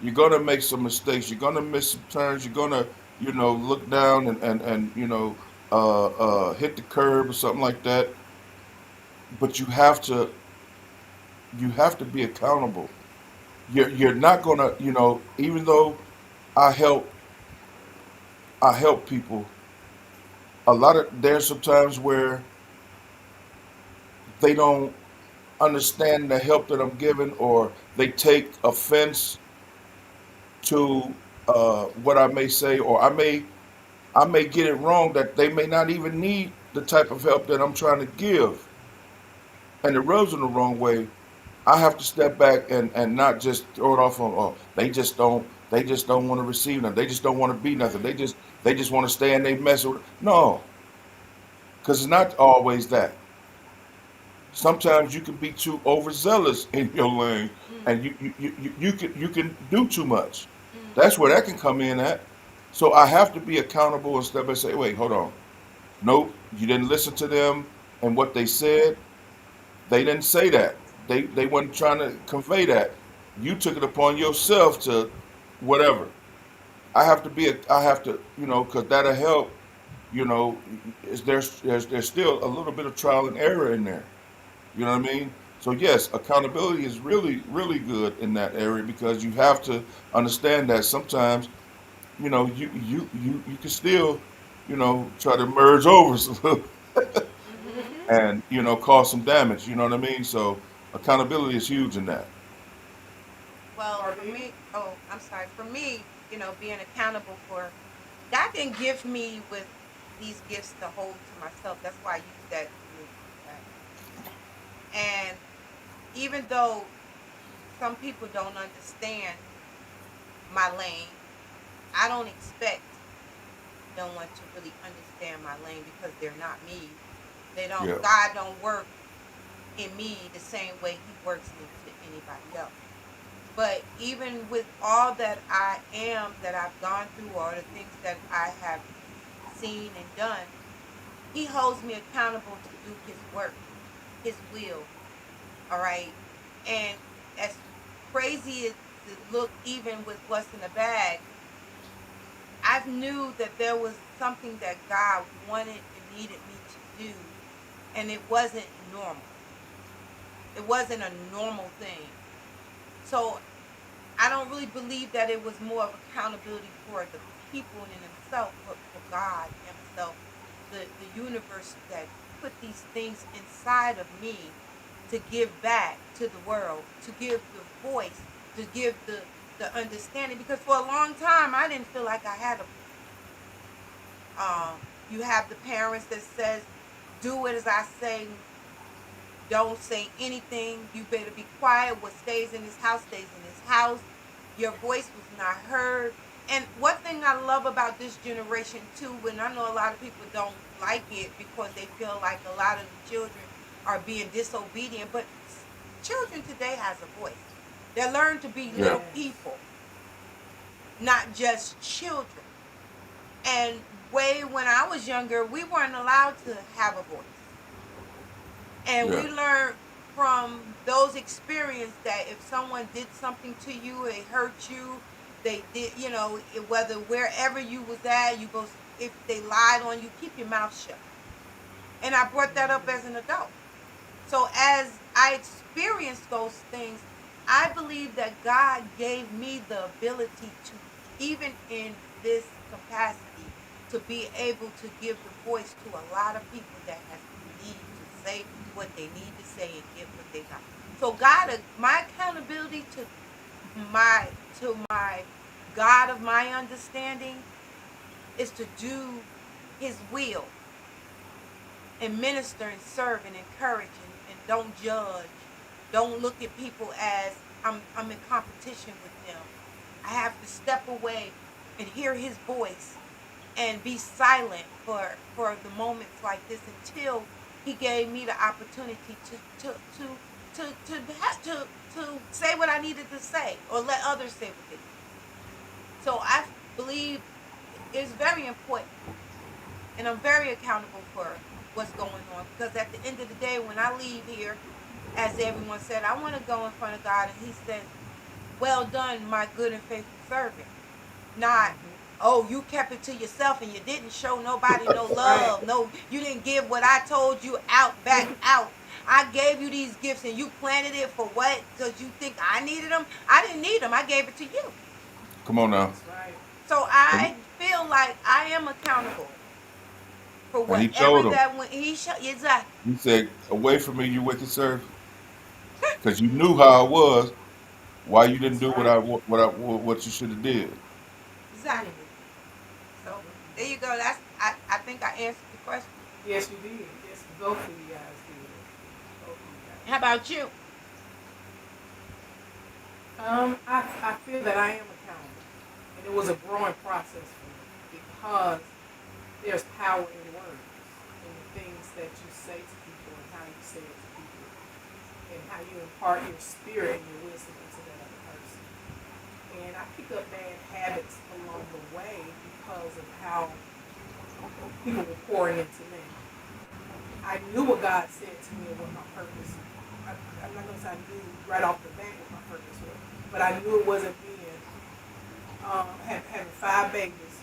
You're gonna make some mistakes. You're gonna miss some turns. You're gonna, you know, look down and you know, hit the curb or something like that. But you have to be accountable. You're not gonna, you know, even though I help I help people. A lot of there's some times where they don't understand the help that I'm giving, or they take offense to what I may say, or I may get it wrong that they may not even need the type of help that I'm trying to give, and it rubs them the wrong way. I have to step back and not just throw it off on, oh, they just don't want to receive nothing. They just don't want to be nothing. They just want to stay in their mess. No, because it's not always that. Sometimes you can be too overzealous in your lane, and you can do too much. That's where that can come in at. So I have to be accountable and step back and say, wait, hold on. Nope, you didn't listen to them and what they said. They didn't say that. They weren't trying to convey that. You took it upon yourself to whatever. I have to, you know, because that'll help. You know, there's still a little bit of trial and error in there. You know what I mean? So yes, accountability is really good in that area because you have to understand that sometimes, you know, you can still, you know, try to merge over and, you know, cause some damage. You know what I mean? So accountability is huge in that. Well, for me, oh, I'm sorry. For me, you know, being accountable for God didn't give me with these gifts to hold to myself. That's why I use that with and even though some people don't understand my lane, I don't expect no one to really understand my lane because they're not me. They don't. Yeah. God don't work in me the same way He works into anybody else. But even with all that I am, that I've gone through, all the things that I have seen and done, He holds me accountable to do His work, His will. All right. And as crazy as it look, even with what's in the bag, I knew that there was something that God wanted and needed me to do, and it wasn't normal. It wasn't a normal thing. So I don't really believe that it was more of accountability for the people in themselves, but for God himself, the universe that put these things inside of me to give back to the world, to give the voice, to give the understanding. Because for a long time, I didn't feel like I had a you have the parents that says, do it as I say, don't say anything, you better be quiet, what stays in this house stays in this house, your voice was not heard. And one thing I love about this generation too, and I know a lot of people don't like it because they feel like a lot of the children are being disobedient, but children today has a voice. They learn to be Yeah. little people, not just children. And way when I was younger, we weren't allowed to have a voice. And Yeah. we learned from those experiences that if someone did something to you, they hurt you, they did, whether wherever you was at, you go, if they lied on you, keep your mouth shut. And I brought that up as an adult. So as I experienced those things, I believe that God gave me the ability to, even in this capacity, to be able to give the voice to a lot of people that has need to say what they need to say and get what they got. So God, my accountability to my God of my understanding is to do his will and minister and serve and encourage and don't judge. Don't look at people as I'm in competition with them. I have to step away and hear his voice and be silent for the moments like this until he gave me the opportunity to say what I needed to say or let others say what they need. So I believe it's very important, and I'm very accountable for what's going on, because at the end of the day, when I leave here, as everyone said, I want to go in front of God and he says, well done, my good and faithful servant. Not, oh, you kept it to yourself and you didn't show nobody no love. Right. No, you didn't give what I told you out, back out. I gave you these gifts and you planted it for what? Because you think I needed them? I didn't need them. I gave it to you. Come on now. That's right. So And I feel like I am accountable for he whatever told him. that when he exactly. He said, "Away from me, you wicked servant," because you knew how I was. Why you didn't That's do right. what you should have did? Exactly. So there you go. I think I answered the question. Yes, you did. Yes, both of you guys did. Both of you guys. How about you? I feel that I am accountable, and it was a growing process for me because there's power in words, in the things that you say to people and how you say it to people, and how you impart your spirit and your wisdom into that other person. And I pick up bad habits along the way because of how people were pouring into me. I knew what God said to me and what my purpose. I'm not going to say I knew right off the bat what my purpose was, but I knew it wasn't being having 5 babies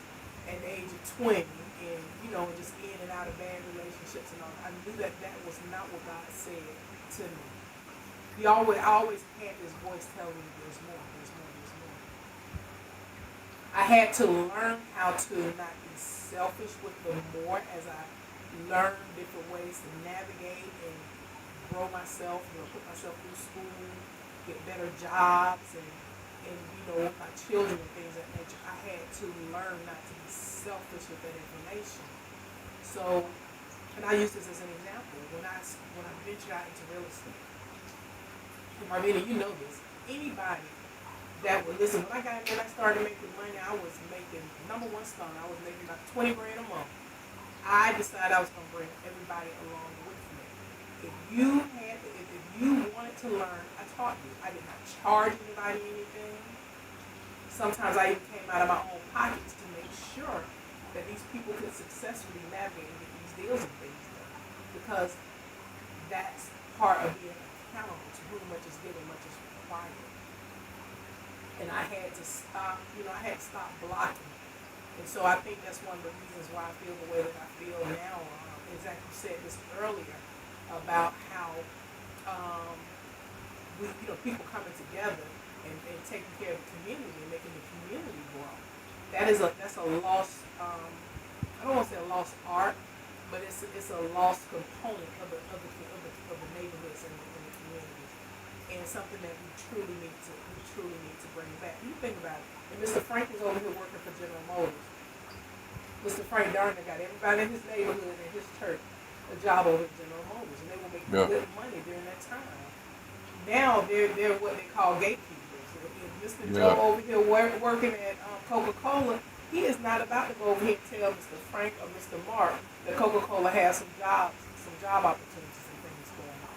at the age of 20 and just in and out of bad relationships and all. I knew that was not what God said to me. I always had this voice telling me there's more, there's more, there's more. I had to learn how to not be selfish with the more as I learn different ways to navigate and grow myself, put myself through school, get better jobs, and with my children and things of that nature. I had to learn not to be selfish with that information. So, and I use this as an example. When I ventured out into real estate, and Marvina, you know this. Anybody that would listen, when I started making money, I was making number one stone. I was making about 20 grand a month. I decided I was going to bring everybody along with me. If you wanted to learn, I taught you. I did not charge anybody anything. Sometimes I even came out of my own pockets to make sure that these people could successfully navigate and get these deals and things done. Because that's part of being accountable to who much is given, much is required. And I had to stop, blocking And so I think that's one of the reasons why I feel the way that I feel now. Exactly, you said this earlier about how um, people coming together and taking care of the community and making the community grow. That's a lost. I don't want to say a lost art, but it's a lost component of the neighborhoods and the communities, and something that we truly need to bring back. You think about it. And Mr. Frank is over here working for General Motors. Mr. Frank Darner got everybody in his neighborhood and his church a job over at General Motors, and they were making good money during that time. Now they're what they call gatekeepers. Mr. Joe over here working at Coca-Cola, he is not about to go over here and tell Mr. Frank or Mr. Mark that Coca-Cola has some job opportunities and things going on.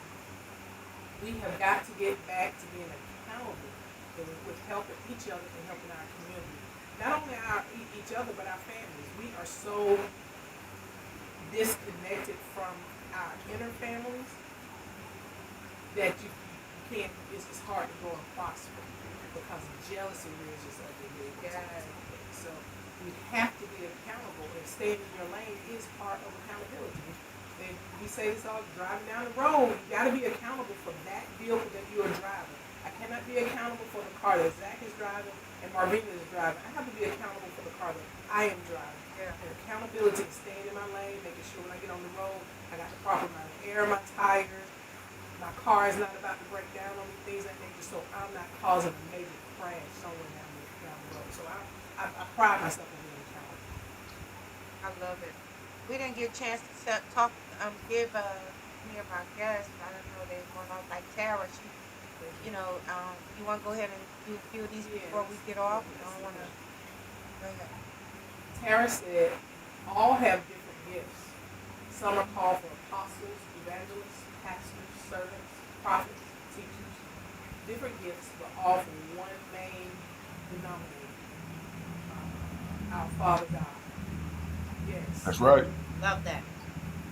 We have got to get back to being accountable with helping each other and helping our community. Not only each other, but our families. We are so disconnected from our inner families that you can't. It's hard to go and prosper because jealousy rears its ugly head. So we have to be accountable, and staying in your lane is part of accountability. And we say this all driving down the road. You got to be accountable for that vehicle that you are driving. I cannot be accountable for the car that Zach is driving and Marvina is driving. I have to be accountable for the car that I am driving. And accountability is staying in my lane, making sure when I get on the road, I got the proper amount of air in my tires. My car is not about to break down on me, things like that, so I'm not causing a major crash somewhere down the road. So I pride myself in being accountable. I love it. We didn't get a chance to give any of our guests. I don't know they're going on like Tara. She, you want to go ahead and do a few of these before we get off? I don't want to. Go ahead. Tara said, all have different gifts. Some are called for apostles, evangelists, pastors, servants, prophets, teachers. Different gifts, but all from one main denominator, our Father God. Yes. That's right. Love that.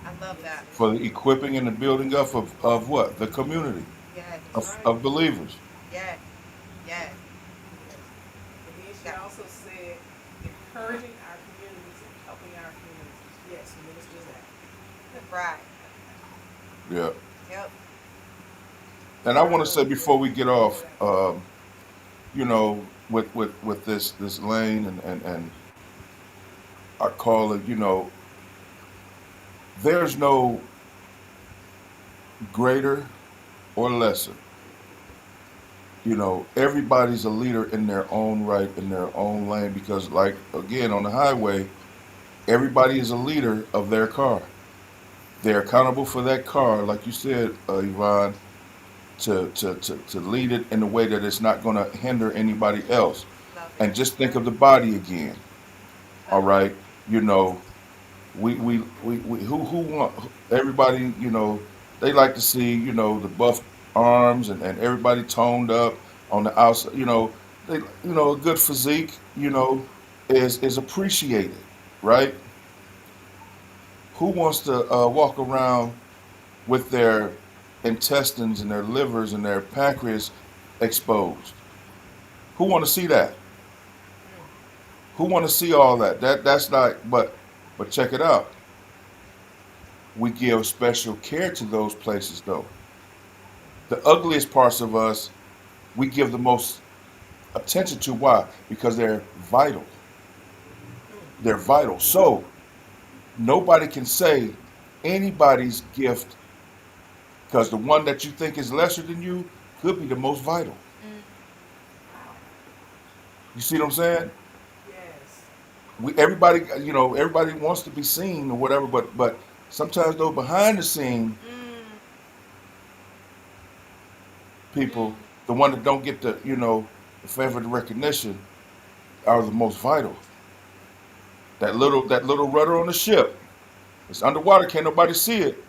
I love that. For the equipping and the building up of what? The community. Yes. Of believers. Yes. Yes. And then she also said, encouraging our communities and helping our communities. Yes, Minister Zach. Right. Yeah. Yep. And I want to say before we get off, with this lane and our calling, there's no greater or lesser. Everybody's a leader in their own right, in their own lane, because like, again, on the highway, everybody is a leader of their car. They're accountable for that car, like you said, Yvonne, to lead it in a way that it's not going to hinder anybody else. And just think of the body again. All right, we who want everybody, they like to see, the buff arms and everybody toned up on the outside, they, a good physique, is appreciated, right? Who wants to walk around with their intestines and their livers and their pancreas exposed? Who want to see that? Who want to see all that? That's not. But check it out. We give special care to those places, though. The ugliest parts of us, we give the most attention to. Why? Because they're vital. They're vital. So nobody can say anybody's gift, because the one that you think is lesser than you could be the most vital. You see what I'm saying? Yes. Everybody wants to be seen or whatever, but sometimes though behind the scene people, the one that don't get the favor, the recognition, are the most vital. That little rudder on the ship, it's underwater, can't nobody see it.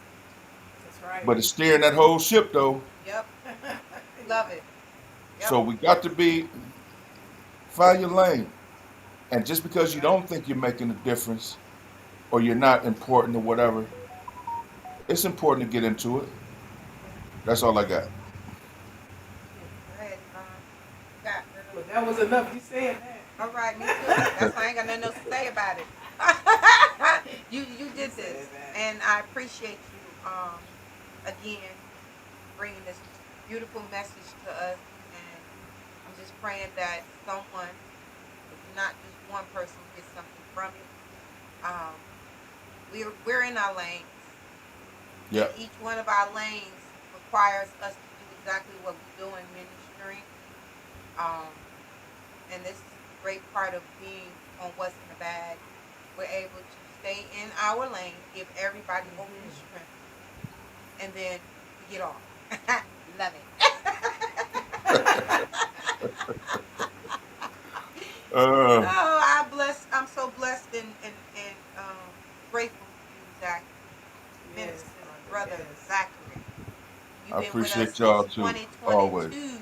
That's right. But it's steering that whole ship though. Yep. Love it. Yep. So we got to find your lane. And just because you don't think you're making a difference or you're not important or whatever, it's important to get into it. That's all I got. Go ahead, But that was enough. You said that. All right, me too. That's why I ain't got nothing else to say about it. You did this, and I appreciate you again bringing this beautiful message to us. And I'm just praying that someone, if not just one person, gets something from it. Um, we're in our lanes. Yeah. And each one of our lanes requires us to do exactly what we do in ministry. Um, and this is the great part of being on What's in the Bag. We're able to stay in our lane, give everybody open strength, and then we get off. Love it. I'm so blessed and grateful for you, Zach. Minister, brother Zachary. You've I been with us appreciate y'all since too, always. 2022.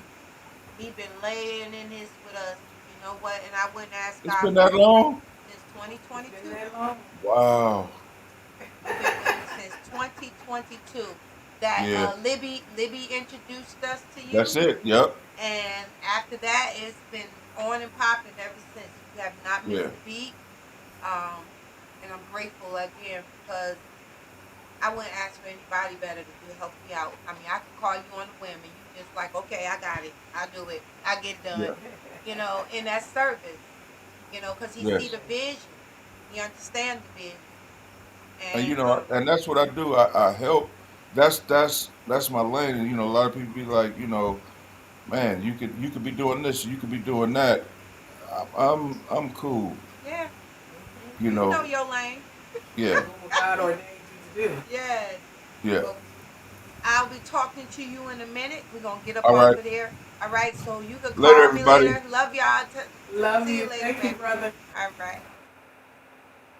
He been laying in this with us. You know what? And I wouldn't ask It's God been for that long? since 2022. Been that long? Wow. We've been with you since 2022. That Yeah. Libby introduced us to you. That's it. Yep. And after that, it's been on and popping ever since. You have not missed Yeah. a beat. And I'm grateful again because I wouldn't ask for anybody better to help me out. I mean, I could call you on the whim and you just like, okay, I got it. I do it. I get it done. Yeah. You know, in that service. You know, because he Yes. see the vision. He understands the vision. And you know, and that's what I do. I help. That's my lane. And you know, a lot of people be like, you know, man, you could be doing this, you could be doing that. I'm cool. Yeah. You You know know. your lane. Yeah. What God ordained you to do. Yes. Yeah. Well, I'll be talking to you in a minute. We're going to get up All off right. of there. All right. So you can Later, call me everybody. later. Love y'all. Love See you. you later, Thank you, baby. brother. All right.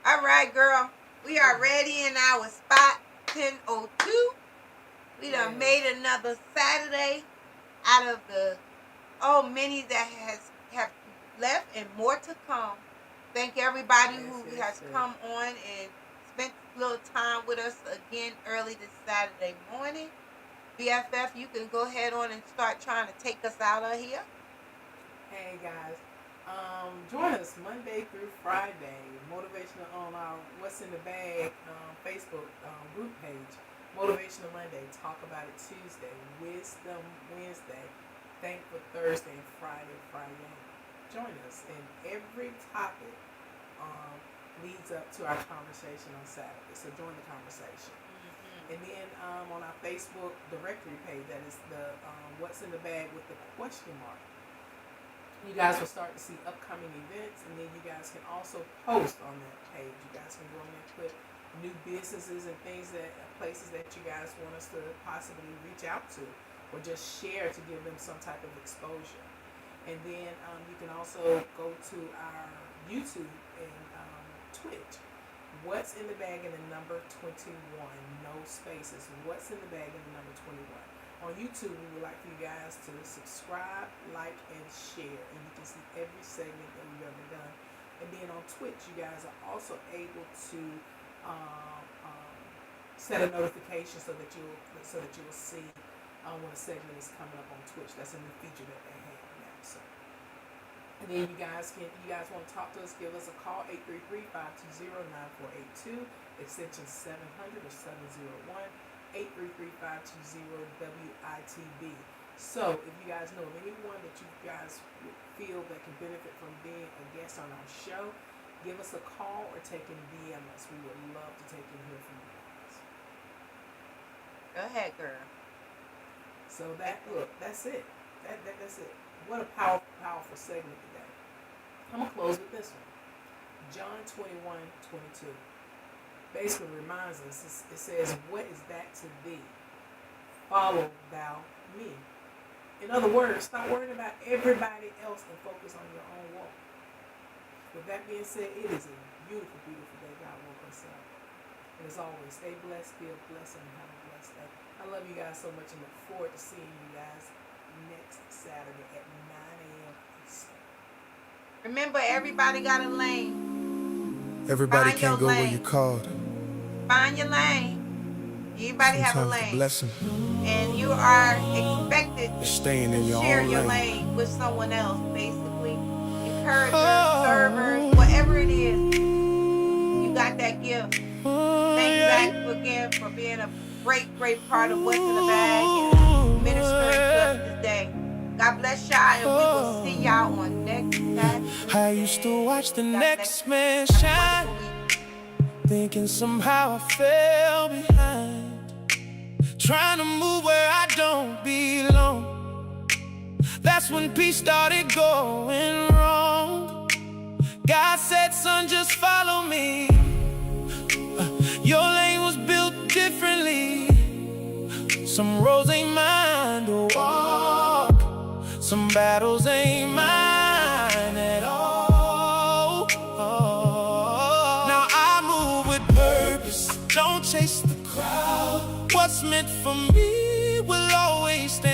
All right, girl. We are ready in our spot 10:02. We done made another Saturday out of the many that have left and more to come. Thank everybody who has come on and spent a little time with us again early this Saturday morning. BFF, you can go ahead on and start trying to take us out of here. Hey guys, join us Monday through Friday. Motivational on our What's in the Bag Facebook group page. Motivational Monday, Talk About It Tuesday, Wisdom Wednesday, Thankful Thursday, and Friday. Join us, and every topic leads up to our conversation on Saturday. So join the conversation. And then on our Facebook directory page, that is the What's in the Bag with the question mark. You guys will start to see upcoming events, and then you guys can also post on that page. You guys can go in there and put new businesses and places that you guys want us to possibly reach out to, or just share to give them some type of exposure. And then you can also go to our YouTube and Twitch. What's in the Bag in the number 21, no spaces. What's in the Bag in the number 21. On YouTube, we would like for you guys to subscribe, like, and share. And you can see every segment that we've ever done. And then on Twitch, you guys are also able to set a notification so that you will see when a segment is coming up on Twitch. That's a new feature that they have now. So, and then you guys want to talk to us, give us a call, 833-520-9482, extension 700 or 701. 833-520-WITB. So if you guys know of anyone that you guys feel that can benefit from being a guest on our show, give us a call or take and DM us. We would love to take and hear from you guys. Go ahead, girl. So that's it. That's it. What a powerful segment today. I'm gonna close with this one. John 21:22. Basically reminds us, it says, what is that to thee? Follow thou me. In other words, stop worrying about everybody else and focus on your own walk. With that being said, it is a beautiful, beautiful day God woke us up. And as always, stay blessed, be a blessing, and have a blessed day. I love you guys so much and look forward to seeing you guys next Saturday at 9 a.m. Eastern. Remember, everybody got a lane. Everybody Find can't your go where lane. you called. Find your lane. Everybody have a Sometimes the lane. blessing And you are expected is staying in to your share own your lane. lane with someone else, basically. You encouragers, servers, whatever it is, you got that gift. Thank you again for being a great part of What's in the Bag and ministering to us this day. God bless y'all, and we will see y'all on next Saturday. I used to watch the next man shine, thinking somehow I fell behind, trying to move where I don't belong. That's when peace started going wrong. God said, son, just follow me. Your lane was built differently. Some roads ain't mine to walk, some battles ain't mine at all. Now I move with purpose, don't chase the crowd. What's meant for me will always stand.